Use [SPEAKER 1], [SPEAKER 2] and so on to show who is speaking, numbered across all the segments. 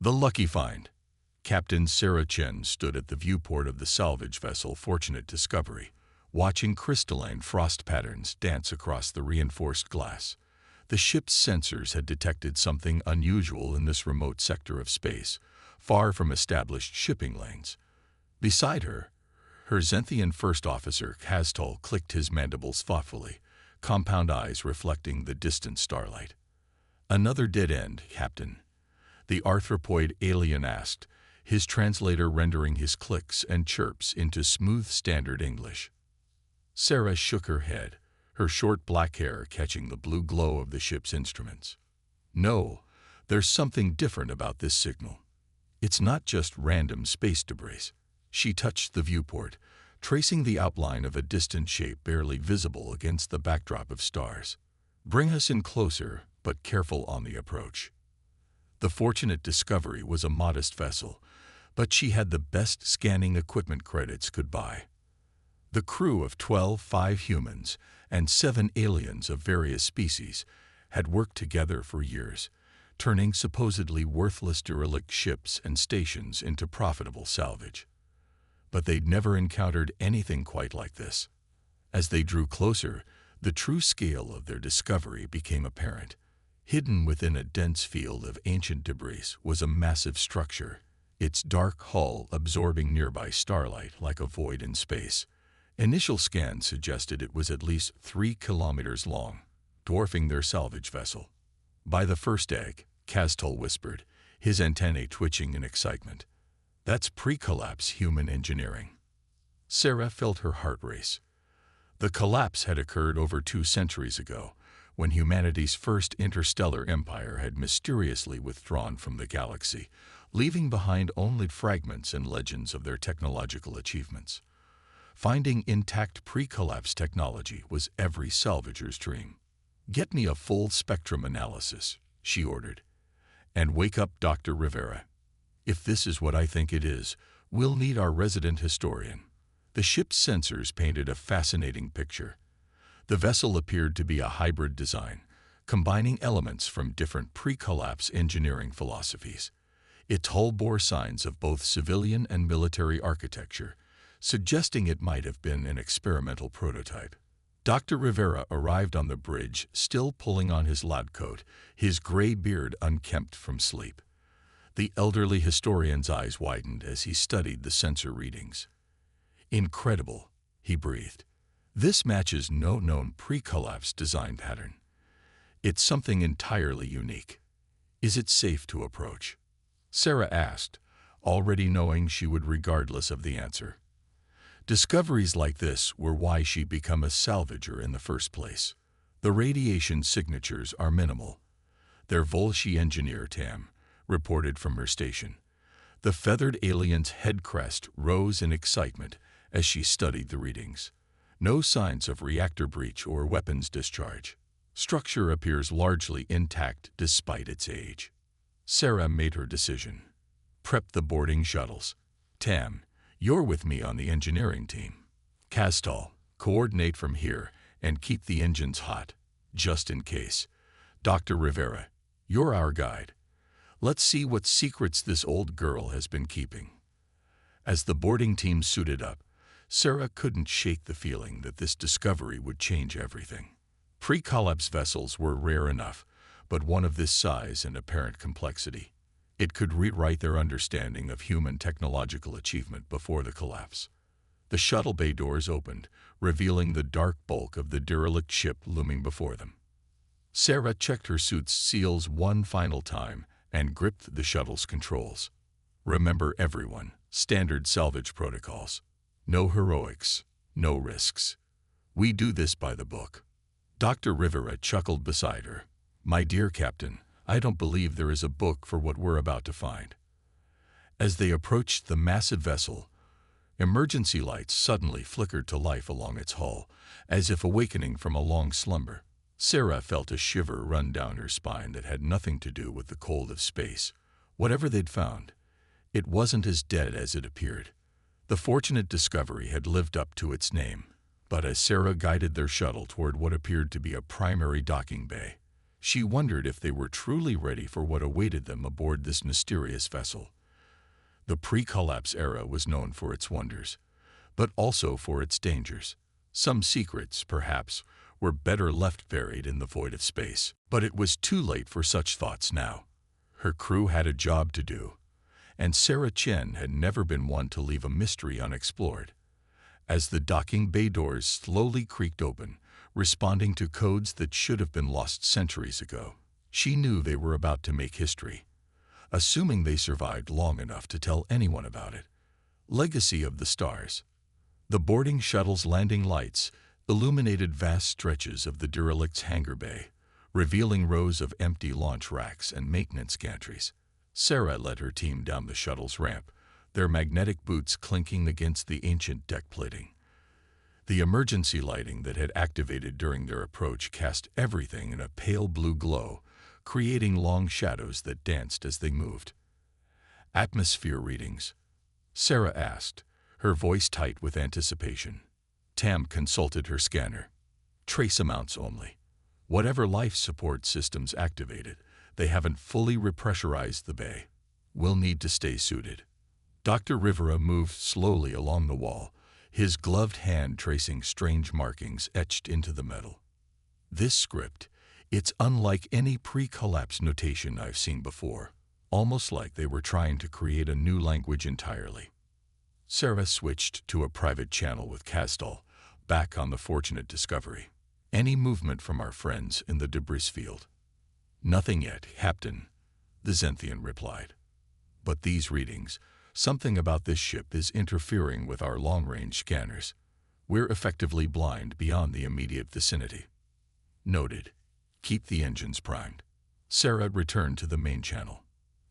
[SPEAKER 1] The lucky find. Captain Sarah Chen stood at the viewport of the salvage vessel Fortunate Discovery, watching crystalline frost patterns dance across the reinforced glass. The ship's sensors had detected something unusual in this remote sector of space, far from established shipping lanes. Beside her, her Zenthian first officer, Castal, clicked his mandibles thoughtfully, compound eyes reflecting the distant starlight. "Another dead end, Captain?" the arthropoid alien asked, his translator rendering his clicks and chirps into smooth standard English. Sarah shook her head, her short black hair catching the blue glow of the ship's instruments. "No, there's something different about this signal. It's not just random space debris." She touched the viewport, tracing the outline of a distant shape barely visible against the backdrop of stars. "Bring us in closer, but careful on the approach." The Fortunate Discovery was a modest vessel, but she had the best scanning equipment credits could buy. The crew of 5 humans and 7 aliens of various species had worked together for years, turning supposedly worthless derelict ships and stations into profitable salvage. But they'd never encountered anything quite like this. As they drew closer, the true scale of their discovery became apparent. Hidden within a dense field of ancient debris was a massive structure, its dark hull absorbing nearby starlight like a void in space. Initial scans suggested it was at least 3 kilometers long, dwarfing their salvage vessel. "By the first egg," Castal whispered, his antennae twitching in excitement. "That's pre-collapse human engineering." Sarah felt her heart race. The collapse had occurred over 2 centuries ago, when humanity's first interstellar empire had mysteriously withdrawn from the galaxy, leaving behind only fragments and legends of their technological achievements. Finding intact pre-collapse technology was every salvager's dream. "Get me a full spectrum analysis," she ordered. "And wake up Dr. Rivera. If this is what I think it is, we'll need our resident historian." The ship's sensors painted a fascinating picture. The vessel appeared to be a hybrid design, combining elements from different pre-collapse engineering philosophies. Its hull bore signs of both civilian and military architecture, suggesting it might have been an experimental prototype. Dr. Rivera arrived on the bridge, still pulling on his lab coat, his gray beard unkempt from sleep. The elderly historian's eyes widened as he studied the sensor readings. "Incredible," he breathed. "This matches no known pre-collapse design pattern. It's something entirely unique. Is it safe to approach?" Sarah asked, already knowing she would regardless of the answer. Discoveries like this were why she'd become a salvager in the first place. The radiation signatures are minimal. They're Volsci engineer Tam reported from her station. The feathered alien's head crest rose in excitement as she studied the readings. No signs of reactor breach or weapons discharge. Structure appears largely intact despite its age. Sarah made her decision. "Prep the boarding shuttles. Tam, you're with me on the engineering team. Castal, coordinate from here and keep the engines hot, just in case. Dr. Rivera, you're our guide. Let's see what secrets this old girl has been keeping." As the boarding team suited up, Sarah couldn't shake the feeling that this discovery would change everything. Pre-collapse vessels were rare enough, but one of this size and apparent complexity. It could rewrite their understanding of human technological achievement before the collapse. The shuttle bay doors opened, revealing the dark bulk of the derelict ship looming before them. Sarah checked her suit's seals one final time and gripped the shuttle's controls. "Remember everyone, standard salvage protocols. No heroics, no risks. We do this by the book." Dr. Rivera chuckled beside her. "My dear Captain, I don't believe there is a book for what we're about to find." As they approached the massive vessel, emergency lights suddenly flickered to life along its hull, as if awakening from a long slumber. Sarah felt a shiver run down her spine that had nothing to do with the cold of space. Whatever they'd found, it wasn't as dead as it appeared. The Fortunate Discovery had lived up to its name, but as Sarah guided their shuttle toward what appeared to be a primary docking bay, She wondered if they were truly ready for what awaited them aboard this mysterious vessel. The pre-collapse era was known for its wonders, but also for its dangers. Some secrets, perhaps, were better left buried in the void of space. But it was too late for such thoughts now. Her crew had a job to do, and Sarah Chen had never been one to leave a mystery unexplored. As the docking bay doors slowly creaked open, responding to codes that should have been lost centuries ago, she knew they were about to make history, assuming they survived long enough to tell anyone about it. Legacy of the Stars. The boarding shuttle's landing lights illuminated vast stretches of the derelict's hangar bay, revealing rows of empty launch racks and maintenance gantries. Sarah led her team down the shuttle's ramp, their magnetic boots clinking against the ancient deck plating. The emergency lighting that had activated during their approach cast everything in a pale blue glow, creating long shadows that danced as they moved. Atmosphere readings? Sarah asked, her voice tight with anticipation. Tam consulted her scanner. Trace amounts only. Whatever life support systems activated, they haven't fully repressurized the bay. We'll need to stay suited. Dr. Rivera moved slowly along the wall, his gloved hand tracing strange markings etched into the metal. This script, it's unlike any pre-collapse notation I've seen before, almost like they were trying to create a new language entirely. Sarah switched to a private channel with Castal, back on the fortunate discovery. Any movement from our friends in the debris field? Nothing yet, Captain, the Zenthian replied. But these readings, something about this ship is interfering with our long-range scanners. We're effectively blind beyond the immediate vicinity. Noted. Keep the engines primed. Sarah returned to the main channel.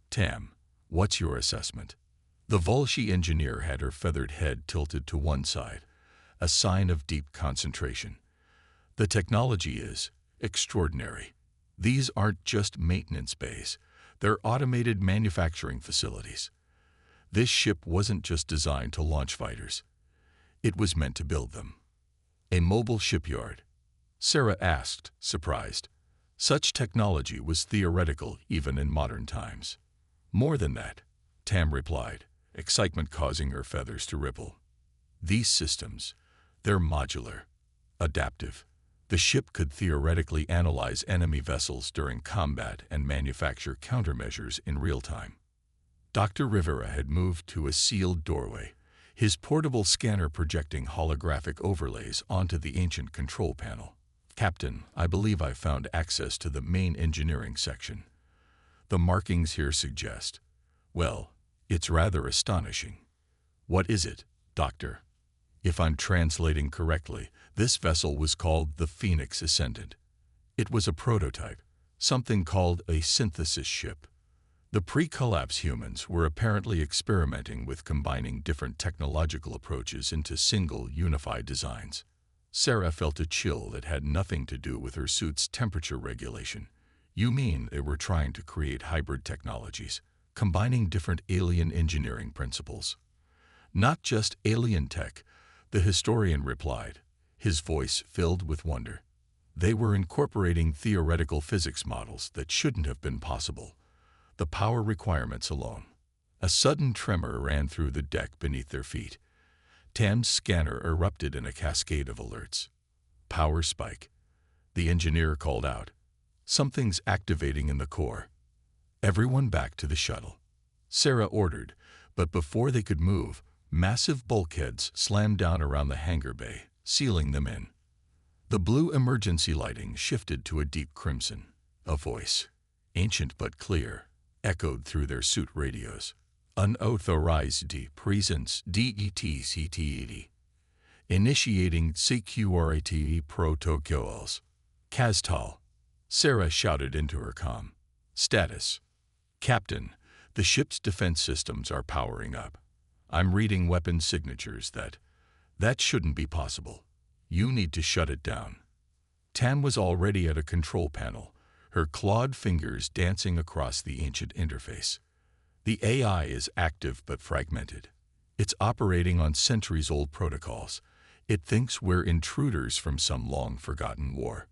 [SPEAKER 1] Tam, what's your assessment? The Volsci engineer had her feathered head tilted to one side, a sign of deep concentration. The technology is extraordinary. These aren't just maintenance bays, they're automated manufacturing facilities. This ship wasn't just designed to launch fighters. It was meant to build them. A mobile shipyard? Sarah asked, surprised. Such technology was theoretical even in modern times. More than that, Tam replied, excitement causing her feathers to ripple. These systems, they're modular, adaptive. The ship could theoretically analyze enemy vessels during combat and manufacture countermeasures in real time. Dr. Rivera had moved to a sealed doorway, his portable scanner projecting holographic overlays onto the ancient control panel. Captain, I believe I've found access to the main engineering section. The markings here suggest, well, it's rather astonishing. What is it, Doctor? If I'm translating correctly, this vessel was called the Phoenix Ascendant. It was a prototype, something called a synthesis ship. The pre-collapse humans were apparently experimenting with combining different technological approaches into single, unified designs. Sarah felt a chill that had nothing to do with her suit's temperature regulation. You mean they were trying to create hybrid technologies, combining different alien engineering principles? Not just alien tech, the historian replied, his voice filled with wonder. They were incorporating theoretical physics models that shouldn't have been possible. The power requirements alone. A sudden tremor ran through the deck beneath their feet. Tam's scanner erupted in a cascade of alerts. Power spike. The engineer called out. Something's activating in the core. Everyone back to the shuttle. Sarah ordered, but before they could move, massive bulkheads slammed down around the hangar bay, sealing them in. The blue emergency lighting shifted to a deep crimson. A voice, ancient but clear, echoed through their suit radios. Unauthorized presence DETCTED. Initiating security protocols. Castal. Sarah shouted into her comm. Status. Captain, the ship's defense systems are powering up. I'm reading weapon signatures that shouldn't be possible. You need to shut it down. Tam was already at a control panel, her clawed fingers dancing across the ancient interface. The AI is active but fragmented. It's operating on centuries-old protocols. It thinks we're intruders from some long-forgotten war.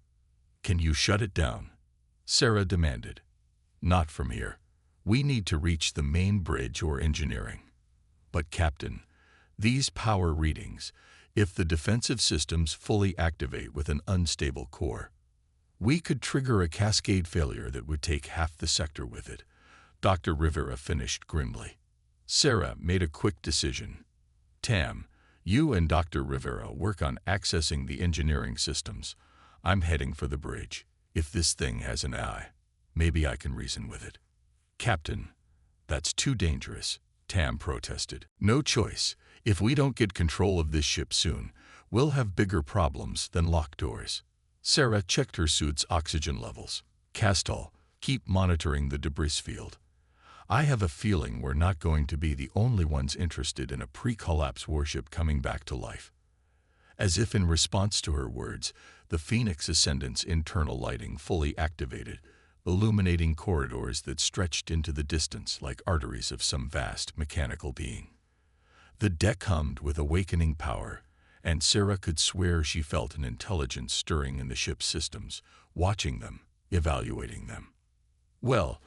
[SPEAKER 1] Can you shut it down? Sarah demanded. Not from here. We need to reach the main bridge or engineering. But Captain, these power readings, if the defensive systems fully activate with an unstable core, we could trigger a cascade failure that would take half the sector with it, Dr. Rivera finished grimly. Sarah made a quick decision. Tam, you and Dr. Rivera work on accessing the engineering systems. I'm heading for the bridge. If this thing has an eye, maybe I can reason with it. Captain, that's too dangerous, Tam protested. No choice. If we don't get control of this ship soon, we'll have bigger problems than locked doors. Sarah checked her suit's oxygen levels. Castal, keep monitoring the debris field. I have a feeling we're not going to be the only ones interested in a pre-collapse warship coming back to life. As if in response to her words, the Phoenix Ascendant's internal lighting fully activated, illuminating corridors that stretched into the distance like arteries of some vast mechanical being. The deck hummed with awakening power, and Sarah could swear she felt an intelligence stirring in the ship's systems, watching them, evaluating them. Well,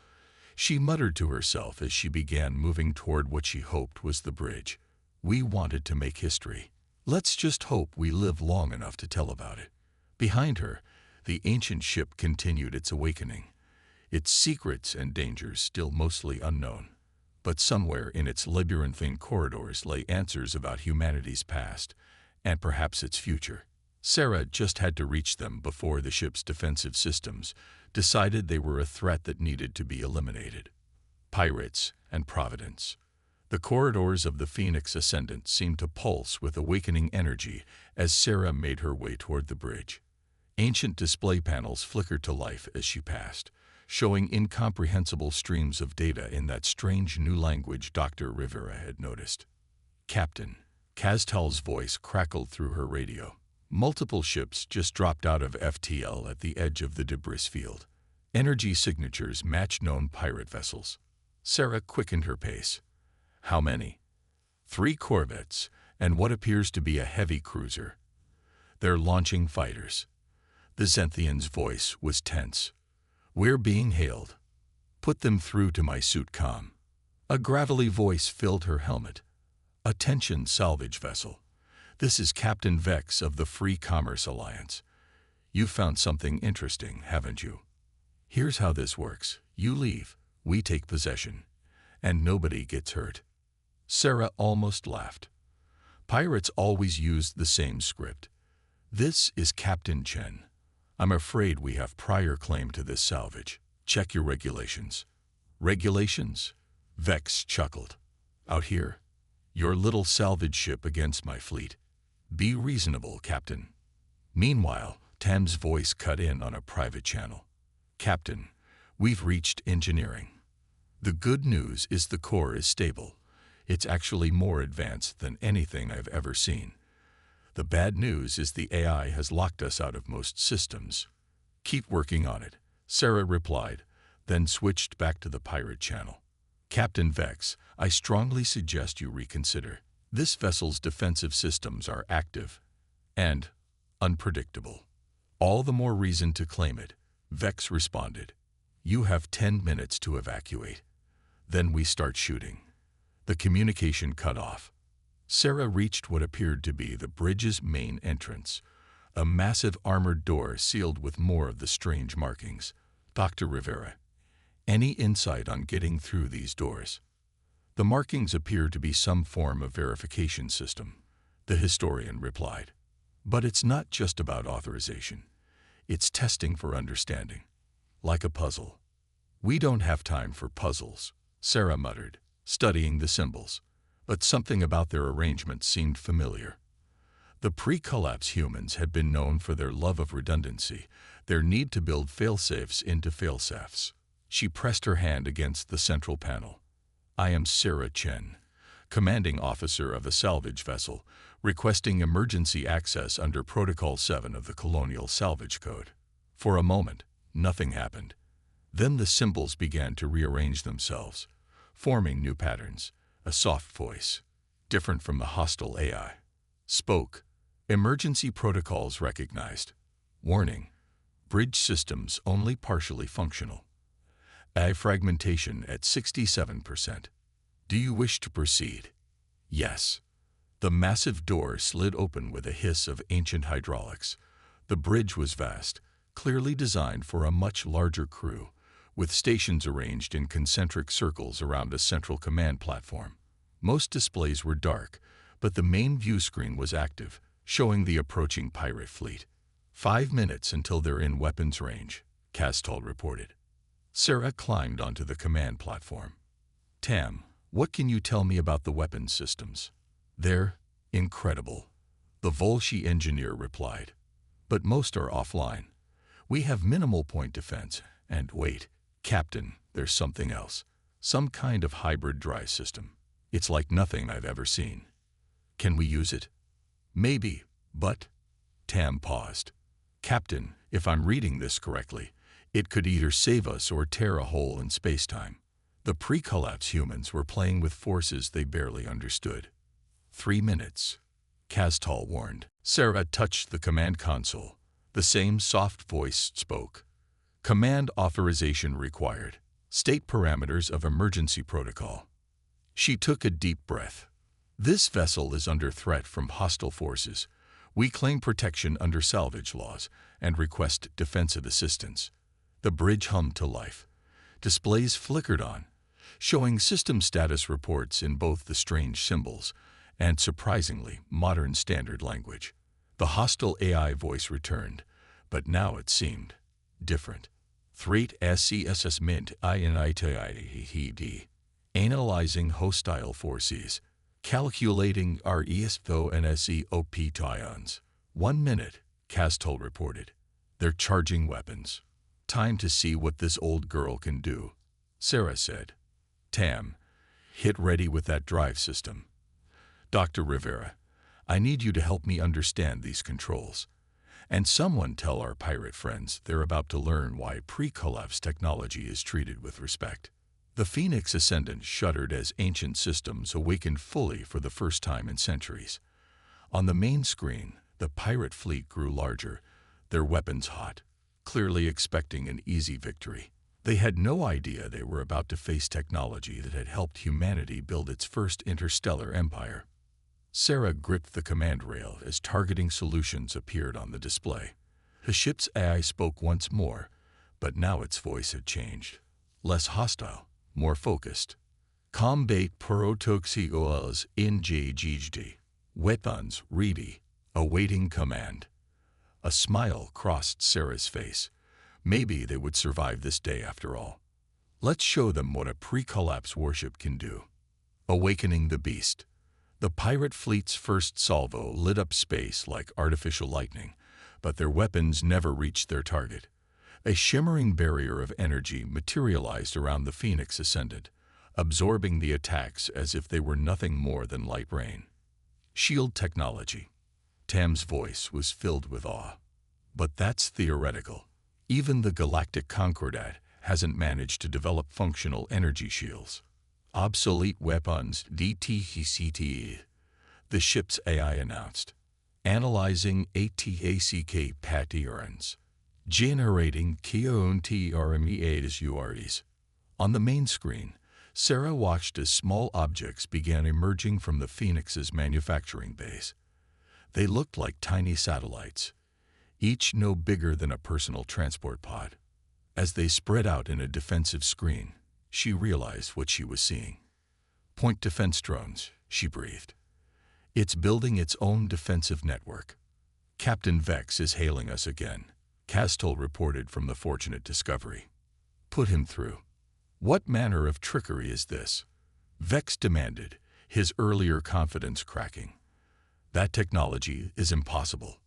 [SPEAKER 1] she muttered to herself as she began moving toward what she hoped was the bridge. We wanted to make history. Let's just hope we live long enough to tell about it. Behind her, the ancient ship continued its awakening, its secrets and dangers still mostly unknown. But somewhere in its labyrinthine corridors lay answers about humanity's past, and perhaps its future. Sarah just had to reach them before the ship's defensive systems decided they were a threat that needed to be eliminated. Pirates and Providence. The corridors of the Phoenix Ascendant seemed to pulse with awakening energy as Sarah made her way toward the bridge. Ancient display panels flickered to life as she passed, showing incomprehensible streams of data in that strange new language Dr. Rivera had noticed. Captain, Castal's voice crackled through her radio. Multiple ships just dropped out of FTL at the edge of the debris field. Energy signatures matched known pirate vessels. Sarah quickened her pace. How many? 3 corvettes and what appears to be a heavy cruiser. They're launching fighters. The Zenthian's voice was tense. We're being hailed. Put them through to my suit comm. A gravelly voice filled her helmet. Attention, salvage vessel. This is Captain Vex of the Free Commerce Alliance. You've found something interesting, haven't you? Here's how this works. You leave, we take possession, and nobody gets hurt. Sarah almost laughed. Pirates always used the same script. This is Captain Chen. I'm afraid we have prior claim to this salvage. Check your regulations. Regulations? Vex chuckled. Out here, your little salvage ship against my fleet. Be reasonable, Captain. Meanwhile, Tam's voice cut in on a private channel. Captain, we've reached engineering. The good news is the core is stable. It's actually more advanced than anything I've ever seen. The bad news is the AI has locked us out of most systems. Keep working on it, Sarah replied, then switched back to the pirate channel. Captain Vex, I strongly suggest you reconsider. This vessel's defensive systems are active and unpredictable. All the more reason to claim it, Vex responded. You have 10 minutes to evacuate. Then we start shooting. The communication cut off. Sarah reached what appeared to be the bridge's main entrance, a massive armored door sealed with more of the strange markings. Dr. Rivera, any insight on getting through these doors? The markings appear to be some form of verification system, the historian replied. But it's not just about authorization. It's testing for understanding. Like a puzzle. We don't have time for puzzles, Sarah muttered, studying the symbols. But something about their arrangement seemed familiar. The pre-collapse humans had been known for their love of redundancy, their need to build failsafes into failsafes. She pressed her hand against the central panel. I am Sarah Chen, commanding officer of a salvage vessel, requesting emergency access under Protocol 7 of the Colonial Salvage Code. For a moment, nothing happened. Then the symbols began to rearrange themselves, forming new patterns. A soft voice, different from the hostile AI, spoke. Emergency protocols recognized. Warning. Bridge systems only partially functional. AI fragmentation at 67%. Do you wish to proceed? Yes. The massive door slid open with a hiss of ancient hydraulics. The bridge was vast, clearly designed for a much larger crew, with stations arranged in concentric circles around a central command platform. Most displays were dark, but the main view screen was active, showing the approaching pirate fleet. 5 minutes until they're in weapons range, Castal reported. Sarah climbed onto the command platform. Tam, what can you tell me about the weapons systems? They're incredible, the Volsci engineer replied. But most are offline. We have minimal point defense, and wait, Captain, there's something else. Some kind of hybrid drive system. It's like nothing I've ever seen. Can we use it? Maybe, but... Tam paused. Captain, if I'm reading this correctly, it could either save us or tear a hole in space-time. The pre-collapse humans were playing with forces they barely understood. 3 minutes, Castal warned. Sarah touched the command console. The same soft voice spoke. Command authorization required. State parameters of emergency protocol. She took a deep breath. This vessel is under threat from hostile forces. We claim protection under salvage laws and request defensive assistance. The bridge hummed to life. Displays flickered on, showing system status reports in both the strange symbols and, surprisingly, modern standard language. The hostile AI voice returned, but now it seemed different. Threat SCSS Mint INITID. Analyzing hostile forces. Calculating RESFO and SEOP tions. 1 minute, Castal reported. They're charging weapons. Time to see what this old girl can do, Sarah said. Tam, hit ready with that drive system. Dr. Rivera, I need you to help me understand these controls. And someone tell our pirate friends they're about to learn why pre-collapse technology is treated with respect. The Phoenix Ascendant shuddered as ancient systems awakened fully for the first time in centuries. On the main screen, the pirate fleet grew larger, their weapons hot, clearly expecting an easy victory. They had no idea they were about to face technology that had helped humanity build its first interstellar empire. Sarah gripped the command rail as targeting solutions appeared on the display. The ship's AI spoke once more, but now its voice had changed. Less hostile, more focused. Combat protoxicals engaged. Weapons ready, awaiting command. A smile crossed Sarah's face. Maybe they would survive this day after all. Let's show them what a pre-collapse warship can do. Awakening the beast. The pirate fleet's first salvo lit up space like artificial lightning, but their weapons never reached their target. A shimmering barrier of energy materialized around the Phoenix Ascendant, absorbing the attacks as if they were nothing more than light rain. Shield technology. Tam's voice was filled with awe. But that's theoretical. Even the Galactic Concordat hasn't managed to develop functional energy shields. Obsolete weapons DTCT, the ship's AI announced. Analyzing ATACK patterns. Generating KONTRMEAs. On the main screen, Sarah watched as small objects began emerging from the Phoenix's manufacturing base. They looked like tiny satellites, each no bigger than a personal transport pod. As they spread out in a defensive screen, she realized what she was seeing. Point defense drones, she breathed. It's building its own defensive network. Captain Vex is hailing us again, Castal reported from the Fortunate Discovery. Put him through. What manner of trickery is this? Vex demanded, his earlier confidence cracking. That technology is impossible.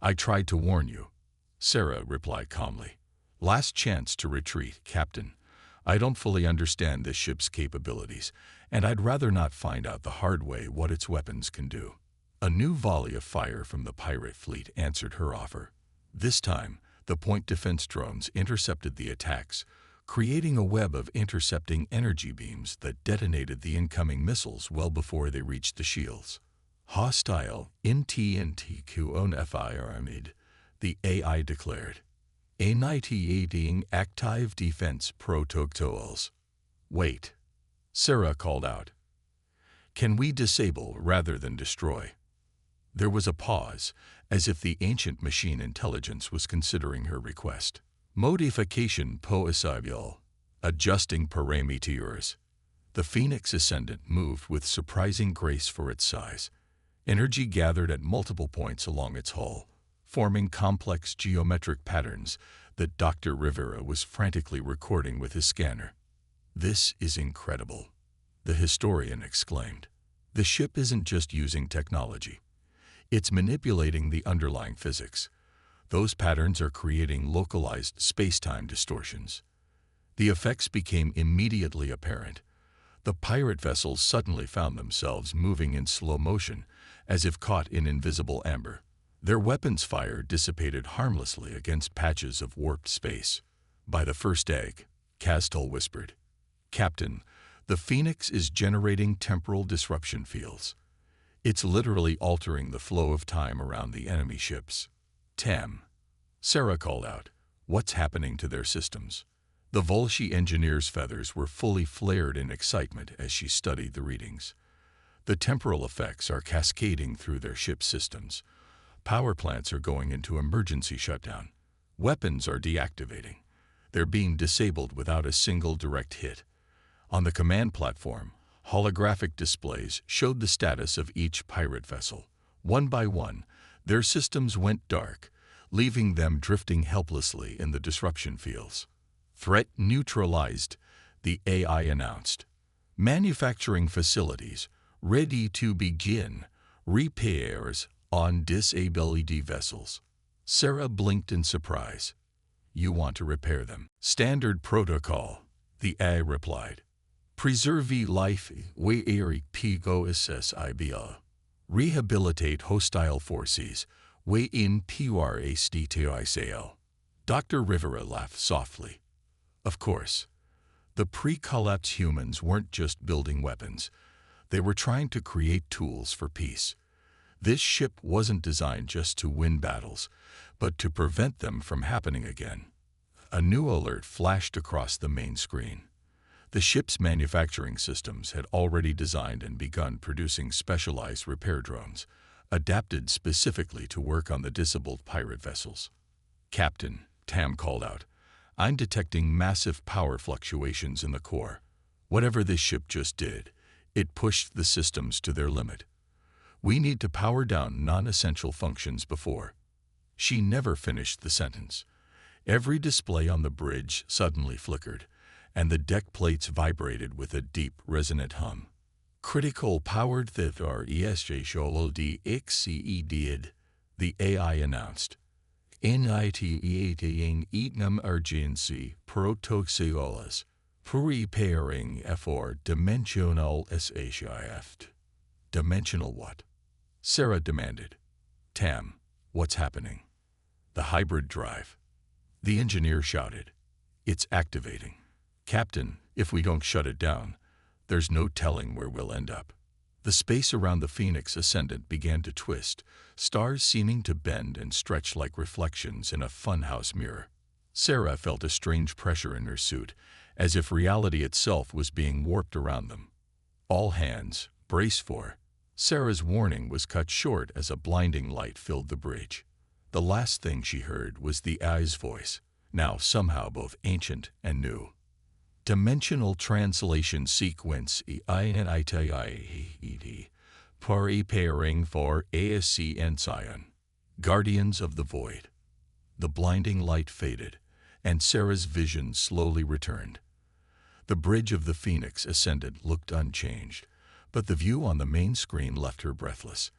[SPEAKER 1] I tried to warn you, Sarah replied calmly. Last chance to retreat, Captain. I don't fully understand this ship's capabilities, and I'd rather not find out the hard way what its weapons can do. A new volley of fire from the pirate fleet answered her offer. This time, the point defense drones intercepted the attacks, creating a web of intercepting energy beams that detonated the incoming missiles well before they reached the shields. Hostile INTNTQONFIRMID, the AI declared. Initiating active defense protocols. Wait, Sarah called out. Can we disable rather than destroy? There was a pause, as if the ancient machine intelligence was considering her request. Modification possible. Adjusting parameters. The Phoenix Ascendant moved with surprising grace for its size. Energy gathered at multiple points along its hull, forming complex geometric patterns that Dr. Rivera was frantically recording with his scanner. "This is incredible," the historian exclaimed. "The ship isn't just using technology. It's manipulating the underlying physics. Those patterns are creating localized space-time distortions." The effects became immediately apparent. The pirate vessels suddenly found themselves moving in slow motion, as if caught in invisible amber. Their weapons' fire dissipated harmlessly against patches of warped space. "By the first egg," Castel whispered. "Captain, the Phoenix is generating temporal disruption fields. It's literally altering the flow of time around the enemy ships." "Tam," Sarah called out, "what's happening to their systems?" The Volsci engineer's feathers were fully flared in excitement as she studied the readings. "The temporal effects are cascading through their ship systems. Power plants are going into emergency shutdown. Weapons are deactivating. They're being disabled without a single direct hit." On the command platform, holographic displays showed the status of each pirate vessel. One by one, their systems went dark, leaving them drifting helplessly in the disruption fields. "Threat neutralized," the AI announced. "Manufacturing facilities ready to begin repairs on disabled vessels." Sarah blinked in surprise. "You want to repair them?" "Standard protocol," the AI replied. "Preserve life where pigo ssiba. Rehabilitate hostile forces where in PRASTTICL." Dr. Rivera laughed softly. Of course, the pre-collapse humans weren't just building weapons. They were trying to create tools for peace. This ship wasn't designed just to win battles, but to prevent them from happening again. A new alert flashed across the main screen. The ship's manufacturing systems had already designed and begun producing specialized repair drones, adapted specifically to work on the disabled pirate vessels. "Captain," Tam called out, "I'm detecting massive power fluctuations in the core. Whatever this ship just did, it pushed the systems to their limit. We need to power down non-essential functions before." She never finished the sentence. Every display on the bridge suddenly flickered, and the deck plates vibrated with a deep, resonant hum. "Critical powered that are ESJXCEDed," the AI announced. "Initiating emergency protocols, preparing for dimensional shift." "Dimensional what?" Sarah demanded. "Tam, what's happening?" "The hybrid drive," the engineer shouted. "It's activating. Captain, if we don't shut it down, there's no telling where we'll end up." The space around the Phoenix Ascendant began to twist, stars seeming to bend and stretch like reflections in a funhouse mirror. Sarah felt a strange pressure in her suit, as if reality itself was being warped around them. "All hands, brace for." Sarah's warning was cut short as a blinding light filled the bridge. The last thing she heard was the AI's voice, now somehow both ancient and new. "Dimensional translation sequence EINITIED. Preparing for ASC and Scion. Guardians of the Void." The blinding light faded, and Sarah's vision slowly returned. The bridge of the Phoenix Ascendant looked unchanged, but the view on the main screen left her breathless.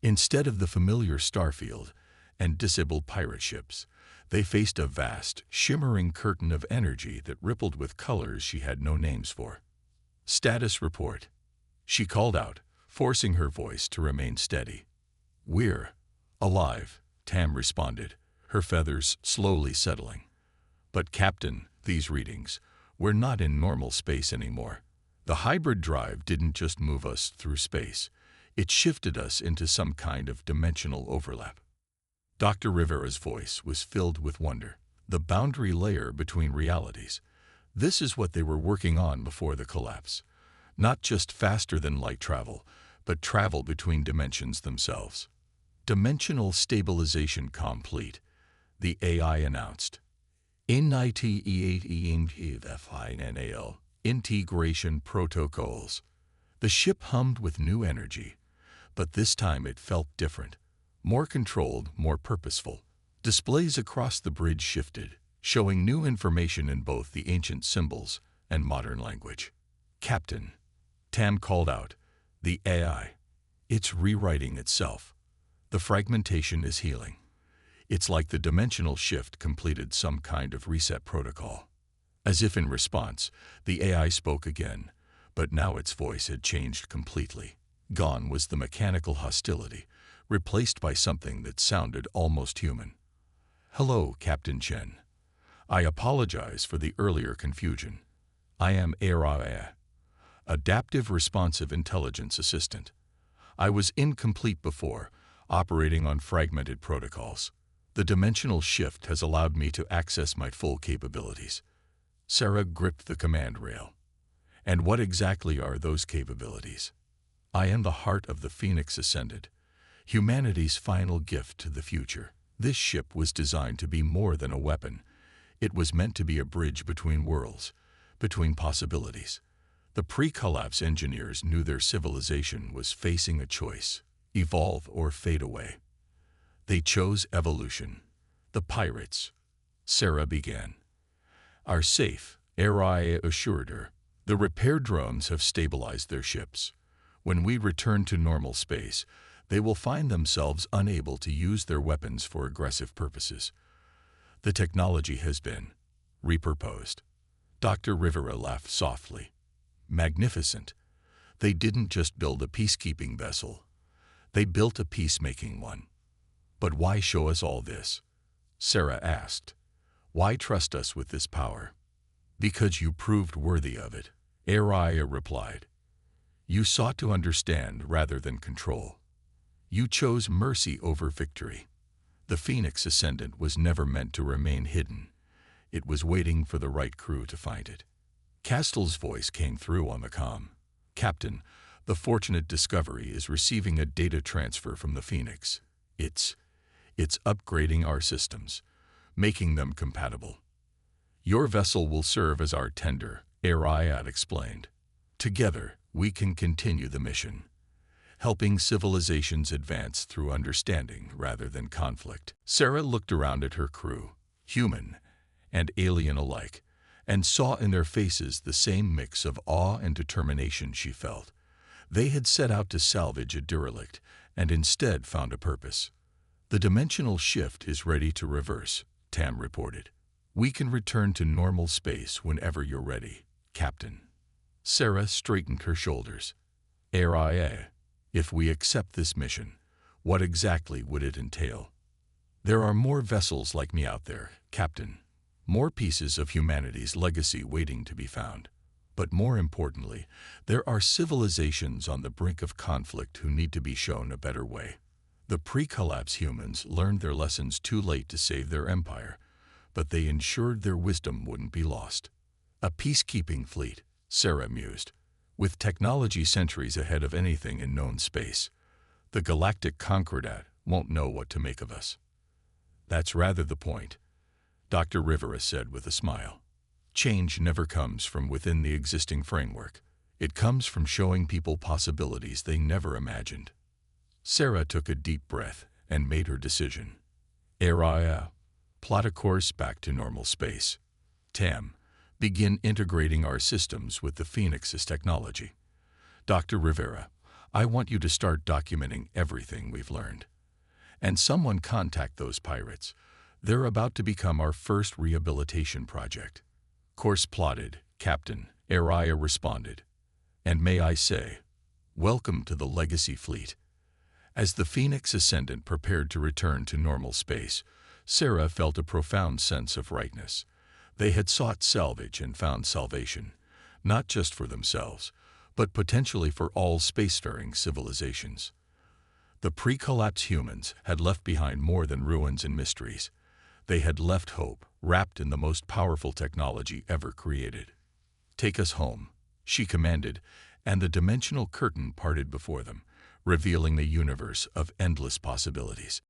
[SPEAKER 1] Instead of the familiar starfield and disabled pirate ships, they faced a vast, shimmering curtain of energy that rippled with colors she had no names for. "Status report," she called out, forcing her voice to remain steady. "We're alive," Tam responded, her feathers slowly settling. "But Captain, these readings, we're not in normal space anymore. The hybrid drive didn't just move us through space, it shifted us into some kind of dimensional overlap." Dr. Rivera's voice was filled with wonder. the boundary layer between realities. This is what they were working on before the collapse. Not just faster than light travel, but travel between dimensions themselves. Dimensional stabilization complete, the AI announced. HFY integration protocols. The ship hummed with new energy, but this time it felt different. More controlled, more purposeful. Displays across the bridge shifted, showing new information in both the ancient symbols and modern language. "Captain," Tam called out, "the AI. It's rewriting itself. The fragmentation is healing. It's like the dimensional shift completed some kind of reset protocol." As if in response, the AI spoke again, but now its voice had changed completely. Gone was the mechanical hostility, replaced by something that sounded almost human. "Hello, Captain Chen. I apologize for the earlier confusion. I am AI, Adaptive Responsive Intelligence Assistant. I was incomplete before, operating on fragmented protocols. The dimensional shift has allowed me to access my full capabilities." Sarah gripped the command rail. "And what exactly are those capabilities?" "I am the heart of the Phoenix Ascendant, humanity's final gift to the future. This ship was designed to be more than a weapon. It was meant to be a bridge between worlds, between possibilities." The pre-collapse engineers knew their civilization was facing a choice: evolve or fade away. They chose evolution. "The pirates," Sarah began, "are safe," AI assured her. "The repair drones have stabilized their ships. When we return to normal space, they will find themselves unable to use their weapons for aggressive purposes. The technology has been repurposed." Dr. Rivera laughed softly. "Magnificent. They didn't just build a peacekeeping vessel. They built a peacemaking one." "But why show us all this?" Sarah asked. "Why trust us with this power?" "Because you proved worthy of it," AI replied. "You sought to understand rather than control. You chose mercy over victory. The Phoenix Ascendant was never meant to remain hidden. It was waiting for the right crew to find it." Castell's voice came through on the comm. "Captain, the fortunate discovery is receiving a data transfer from the Phoenix. It's upgrading our systems, making them compatible. Your vessel will serve as our tender," Ariad explained. "Together, we can continue the mission, helping civilizations advance through understanding rather than conflict." Sarah looked around at her crew, human and alien alike, and saw in their faces the same mix of awe and determination she felt. They had set out to salvage a derelict and instead found a purpose. "The dimensional shift is ready to reverse," Tam reported. "We can return to normal space whenever you're ready, Captain." Sarah straightened her shoulders. "AI, if we accept this mission, what exactly would it entail?" "There are more vessels like me out there, Captain. More pieces of humanity's legacy waiting to be found. But more importantly, there are civilizations on the brink of conflict who need to be shown a better way. The pre-collapse humans learned their lessons too late to save their empire, but they ensured their wisdom wouldn't be lost." "A peacekeeping fleet," Sarah mused, "with technology centuries ahead of anything in known space. The galactic Concordat won't know what to make of us." "That's rather the point," Dr. Rivera said with a smile. "Change never comes from within the existing framework. It comes from showing people possibilities they never imagined." Sarah took a deep breath and made her decision. "Ariah, plot a course back to normal space. Tam, begin integrating our systems with the Phoenix's technology. Dr. Rivera, I want you to start documenting everything we've learned. And someone contact those pirates. They're about to become our first rehabilitation project." "Course plotted, Captain," Ariah responded. "And may I say, welcome to the Legacy Fleet." As the Phoenix Ascendant prepared to return to normal space, Sarah felt a profound sense of rightness. They had sought salvage and found salvation, not just for themselves, but potentially for all spacefaring civilizations. The pre-collapse humans had left behind more than ruins and mysteries. They had left hope, wrapped in the most powerful technology ever created. "Take us home," she commanded, and the dimensional curtain parted before them, revealing a universe of endless possibilities.